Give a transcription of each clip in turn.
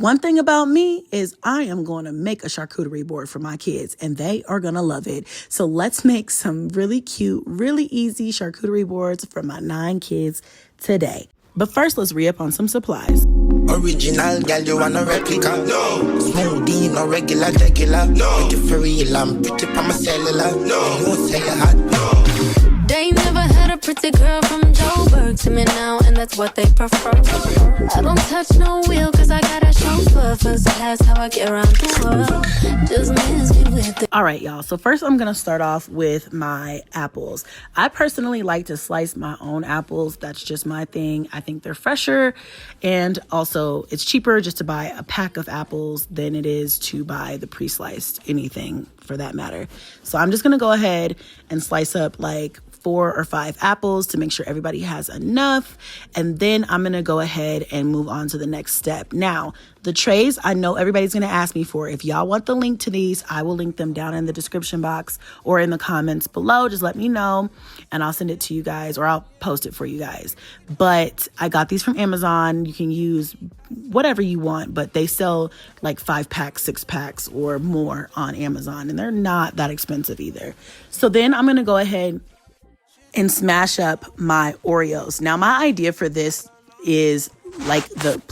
One thing about me is I am going to make a charcuterie board for my kids and they are going to love it. So let's make some really cute, really easy charcuterie boards for my 9 kids today. But first, let's re-up on some supplies. Original, girl, you want a replica? No. Smoothie, no regular. No. Pretty for real, I'm pretty from my cellular. No. You won't say you hot. No. They never had a pretty girl from Joburg to me now, and that's what they prefer. I don't touch no wheel, cause I got a chauffeur. First class, how I get around the world. Just miss me with it. All right, y'all. So first I'm going to start off with my apples. I personally like to slice my own apples. That's just my thing. I think they're fresher, and also it's cheaper just to buy a pack of apples than it is to buy the pre-sliced anything for that matter. So I'm just going to go ahead and slice up like 4 or 5 apples to make sure everybody has enough. And then I'm going to go ahead and move on to the next step. Now, the trays, I know everybody's going to ask me for. If y'all want the link to these, I will link them down in the description box or in the comments below. Just let me know and I'll send it to you guys, or I'll post it for you guys. But I got these from Amazon. You can use whatever you want, but they sell like 5 packs, 6 packs or more on Amazon, and they're not that expensive either. So then I'm going to go ahead and smash up my Oreos. Now, my idea for this is like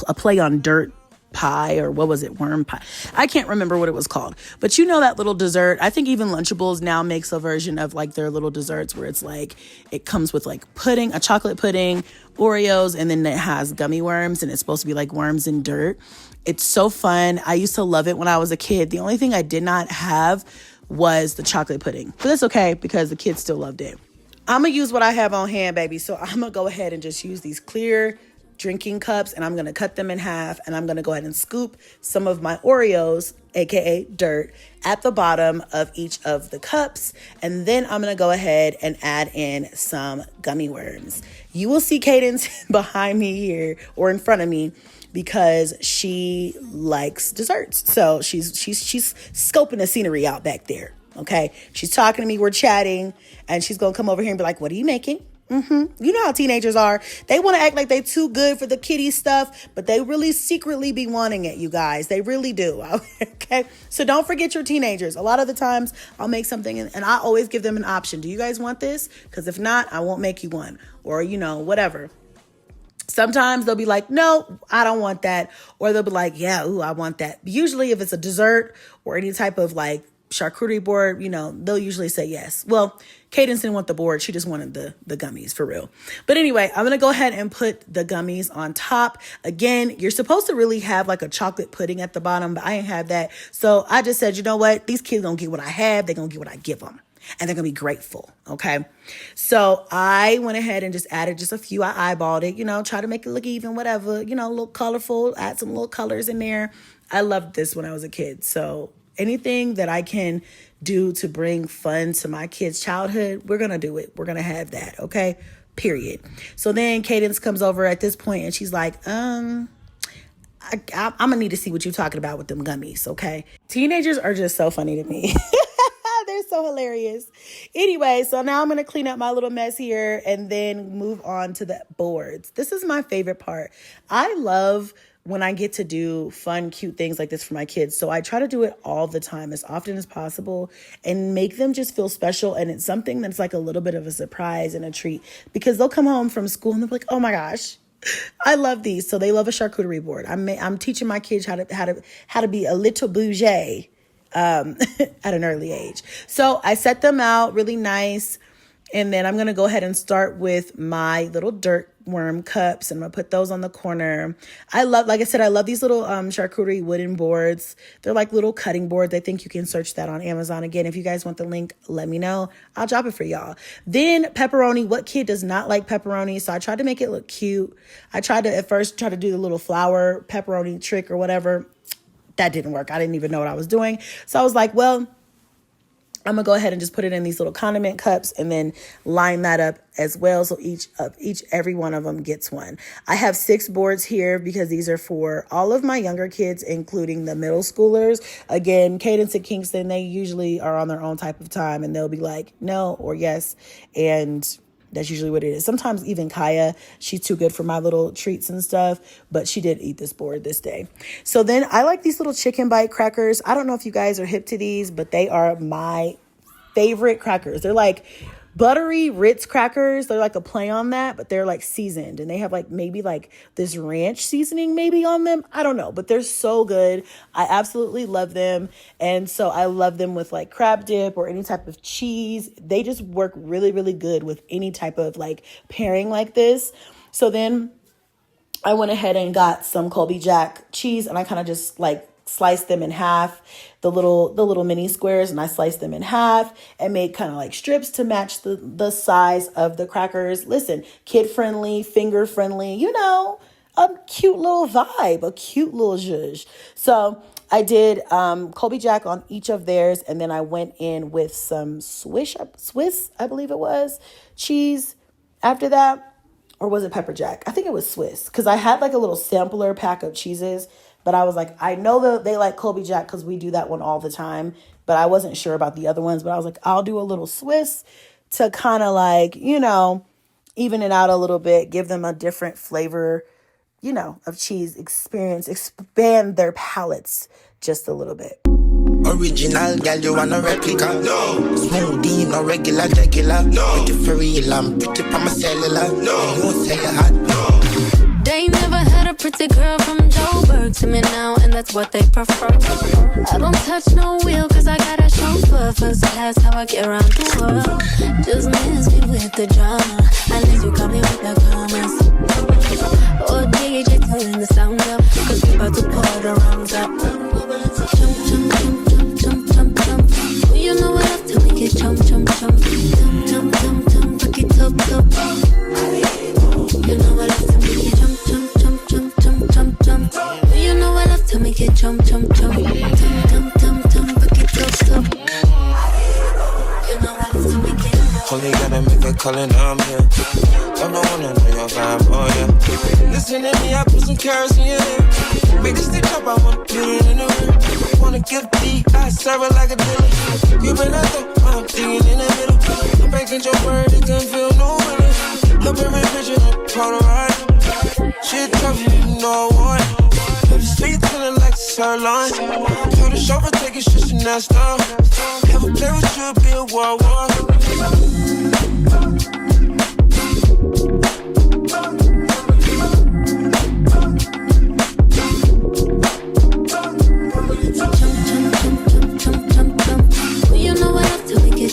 a play on dirt pie, or what was it? Worm pie. I can't remember what it was called, but you know that little dessert. I think even Lunchables now makes a version of like their little desserts where it's like, it comes with like pudding, a chocolate pudding, Oreos, and then it has gummy worms, and it's supposed to be like worms in dirt. It's so fun. I used to love it when I was a kid. The only thing I did not have was the chocolate pudding, but that's okay because the kids still loved it. I'm going to use what I have on hand, baby. So I'm going to go ahead and just use these clear drinking cups, and I'm going to cut them in half, and I'm going to go ahead and scoop some of my Oreos, aka dirt, at the bottom of each of the cups. And then I'm going to go ahead and add in some gummy worms. You will see Cadence behind me here, or in front of me, because she likes desserts. So she's scoping the scenery out back there. Okay, she's talking to me, we're chatting, and she's gonna come over here and be like, what are you making? You know how teenagers are. They want to act like they too good for the kiddie stuff, but they really secretly be wanting it, you guys. They really do. Okay, so don't forget your teenagers. A lot of the times I'll make something and I always give them an option. Do you guys want this? Because if not, I won't make you one, or whatever. Sometimes they'll be like, no, I don't want that. Or they'll be like, yeah, ooh, I want that. Usually if it's a dessert or any type of like charcuterie board, they'll usually say yes. Well, Cadence didn't want the board. She just wanted the gummies, for real. But anyway, I'm going to go ahead and put the gummies on top. Again, you're supposed to really have like a chocolate pudding at the bottom, but I didn't have that. So I just said, you know what? These kids don't get what I have. They're going to get what I give them. And they're going to be grateful. Okay. So I went ahead and just added just a few. I eyeballed it, try to make it look even, whatever, a little colorful, add some little colors in there. I loved this when I was a kid. So anything that I can do to bring fun to my kids' childhood, we're going to do it. We're going to have that. Okay. Period. So then Cadence comes over at this point and she's like, I'm going to need to see what you're talking about with them gummies. Okay. Teenagers are just so funny to me. They're so hilarious. Anyway, so now I'm going to clean up my little mess here and then move on to the boards. This is my favorite part. I love when I get to do fun, cute things like this for my kids. So I try to do it all the time, as often as possible, and make them just feel special. And it's something that's like a little bit of a surprise and a treat, because they'll come home from school and they'll be like, oh my gosh, I love these. So they love a charcuterie board. I'm teaching my kids how to be a little bougie at an early age. So I set them out really nice. And then I'm going to go ahead and start with my little dirt worm cups, and I'm going to put those on the corner. Like I said, I love these little charcuterie wooden boards. They're like little cutting boards. I think you can search that on Amazon. Again, if you guys want the link, let me know. I'll drop it for y'all. Then pepperoni. What kid does not like pepperoni? So I tried to make it look cute. I tried to at first try to do the little flower pepperoni trick or whatever. That didn't work. I didn't even know what I was doing. So I was like, well, I'm going to go ahead and just put it in these little condiment cups and then line that up as well. So every one of them gets one. I have 6 boards here because these are for all of my younger kids, including the middle schoolers. Again, Cadence and Kingston, they usually are on their own type of time and they'll be like, no or yes. And That's usually what it is. Sometimes even Kaya, she's too good for my little treats and stuff, but she did eat this board this day. So then I like these little chicken bite crackers. I don't know if you guys are hip to these, but they are my favorite crackers. They're like buttery Ritz crackers. They're like a play on that, but they're like seasoned, and they have like maybe like this ranch seasoning maybe on them. I don't know, but they're so good. I absolutely love them. And so I love them with like crab dip or any type of cheese. They just work really, really good with any type of like pairing like this. So then I went ahead and got some Colby Jack cheese, and I kind of just like sliced them in half, the little mini squares, and I sliced them in half and made kind of like strips to match the size of the crackers. Listen, kid friendly, finger friendly, you know, a cute little vibe, a cute little zhuzh. So I did Colby Jack on each of theirs, and then I went in with some Swiss, I believe it was, cheese after that. Or was it pepper jack? I think it was Swiss, because I had like a little sampler pack of cheeses, but I was like, I know that they like Colby Jack because we do that one all the time, but I wasn't sure about the other ones. But I was like, I'll do a little Swiss to kind of like, you know, even it out a little bit, give them a different flavor, you know, of cheese experience, expand their palates just a little bit. Original, girl, you want a replica? No. Smoothie, no regular. No. Pretty for real, I'm pretty from my cellular. No. You won't say you hot. No. They never had a pretty girl from Joburg to me now, and that's what they prefer. I don't touch no wheel, cause I got a chauffeur. First class, how I get around the world. Just miss me with the drama, unless you come in with the comments. Oh, DJ, turn the sound up, cause we about to pour the rounds up. Jump, jump, jump, jump, jump, jump. Oh, you know what I have to make it jump, jump, jump. Jump, jump, jump, jump, back it up, up. You know what I have to make it jump, jump, jump, jump, jump, jump, jump. Oh, you know what I have to make it jump, jump, jump. Jump, jump, jump, jump, back it up, up. You know what I have to make it. Only gotta make a call and I'm here. I'm the one that know your vibe, oh yeah. Listen to me, I put some carrots in your hair. Make this stick up, I wanna put it in the rear. Wanna give D, I serve it like a dealer. You better know, I'm digging in the middle. I'm breaking your word, it can feel no winner. Look every picture, I'm polarized. Shit tough, you know what? Baby, sweet, feeling like sirloin. Tell the chauffeur, take it, shit, you not stop. Have a play with you, be a world war.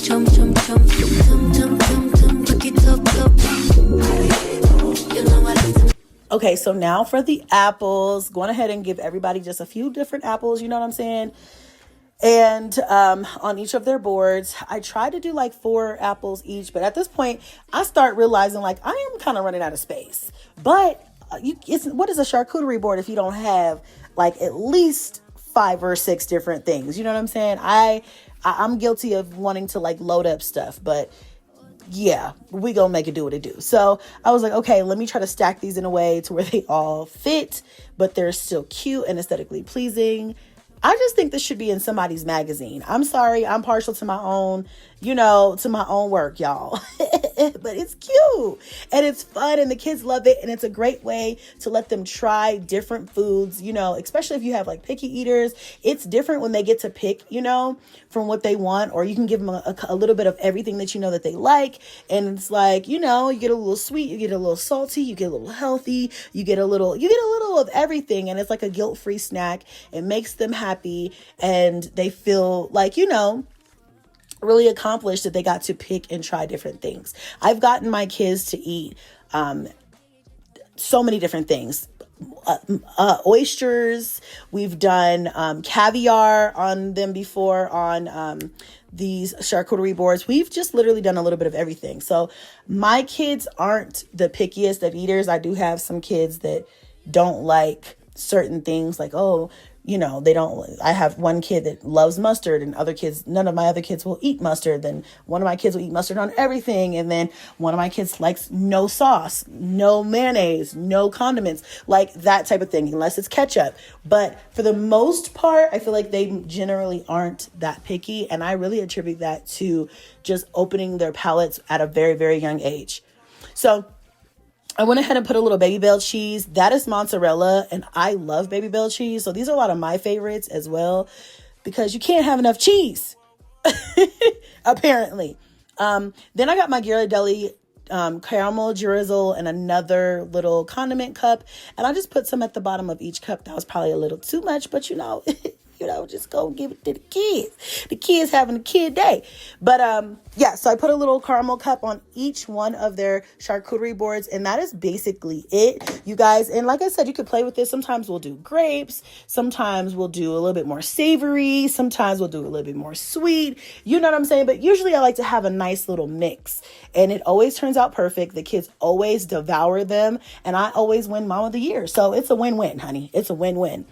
Jump, jump, jump, jump, jump, jump, jump, back it up, up. You know what I do. Okay, so now for the apples. Going ahead and give everybody just a few different apples, you know what I'm saying? And on each of their boards, I try to do like 4 apples each, but at this point, I start realizing like I am kind of running out of space. But what is a charcuterie board if you don't have like at least 5 or 6 different things? You know what I'm saying? I'm guilty of wanting to like load up stuff, but yeah, we gonna make it do what it do. So I was like, okay, let me try to stack these in a way to where they all fit, but they're still cute and aesthetically pleasing. I just think this should be in somebody's magazine. I'm sorry, I'm partial to my own, to my own work, y'all. But it's cute and it's fun and the kids love it. And it's a great way to let them try different foods, especially if you have like picky eaters. It's different when they get to pick, from what they want, or you can give them a little bit of everything that that they like. And it's like, you get a little sweet, you get a little salty, you get a little healthy, you get a little of everything. And it's like a guilt-free snack. It makes them happy and they feel like, really accomplished that they got to pick and try different things. I've gotten my kids to eat so many different things. Oysters. We've done caviar on them before on these charcuterie boards. We've just literally done a little bit of everything. So my kids aren't the pickiest of eaters. I do have some kids that don't like certain things like, they don't, I have one kid that loves mustard and none of my other kids will eat mustard. Then one of my kids will eat mustard on everything. And then one of my kids likes no sauce, no mayonnaise, no condiments, like that type of thing, unless it's ketchup. But for the most part, I feel like they generally aren't that picky. And I really attribute that to just opening their palates at a very, very young age. So I went ahead and put a little Baby Bell cheese. That is mozzarella, and I love Baby Bell cheese. So these are a lot of my favorites as well, because you can't have enough cheese, apparently. Then I got my Ghirardelli caramel drizzle and another little condiment cup, and I just put some at the bottom of each cup. That was probably a little too much, but just go give it to the kids. The kids having a kid day. But yeah, so I put a little caramel cup on each one of their charcuterie boards, and that is basically it, you guys. And like I said, you could play with this. Sometimes we'll do grapes, sometimes we'll do a little bit more savory, sometimes we'll do a little bit more sweet, you know what I'm saying? But usually I like to have a nice little mix, and it always turns out perfect. The kids always devour them, and I always win Mom of the Year. So it's a win-win, honey. It's a win-win.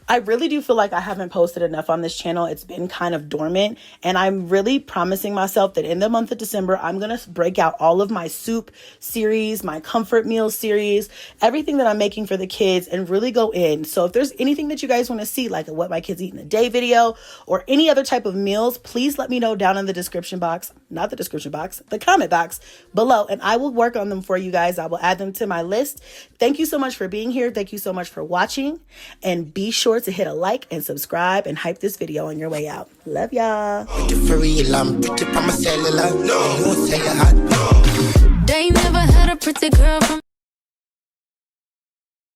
I really do feel like I haven't posted enough on this channel. It's been kind of dormant, and I'm really promising myself that in the month of December, I'm going to break out all of my soup series, my comfort meal series, everything that I'm making for the kids, and really go in. So if there's anything that you guys want to see, like a what my kids eat in a day video or any other type of meals, please let me know down in the description box, not the description box, the comment box below, and I will work on them for you guys. I will add them to my list. Thank you so much for being here. Thank you so much for watching, and be sure to hit a like and subscribe and hype this video on your way out. Love y'all. For real, I'm pretty by my cellular. No, you say you're hot. They never had a pretty girl from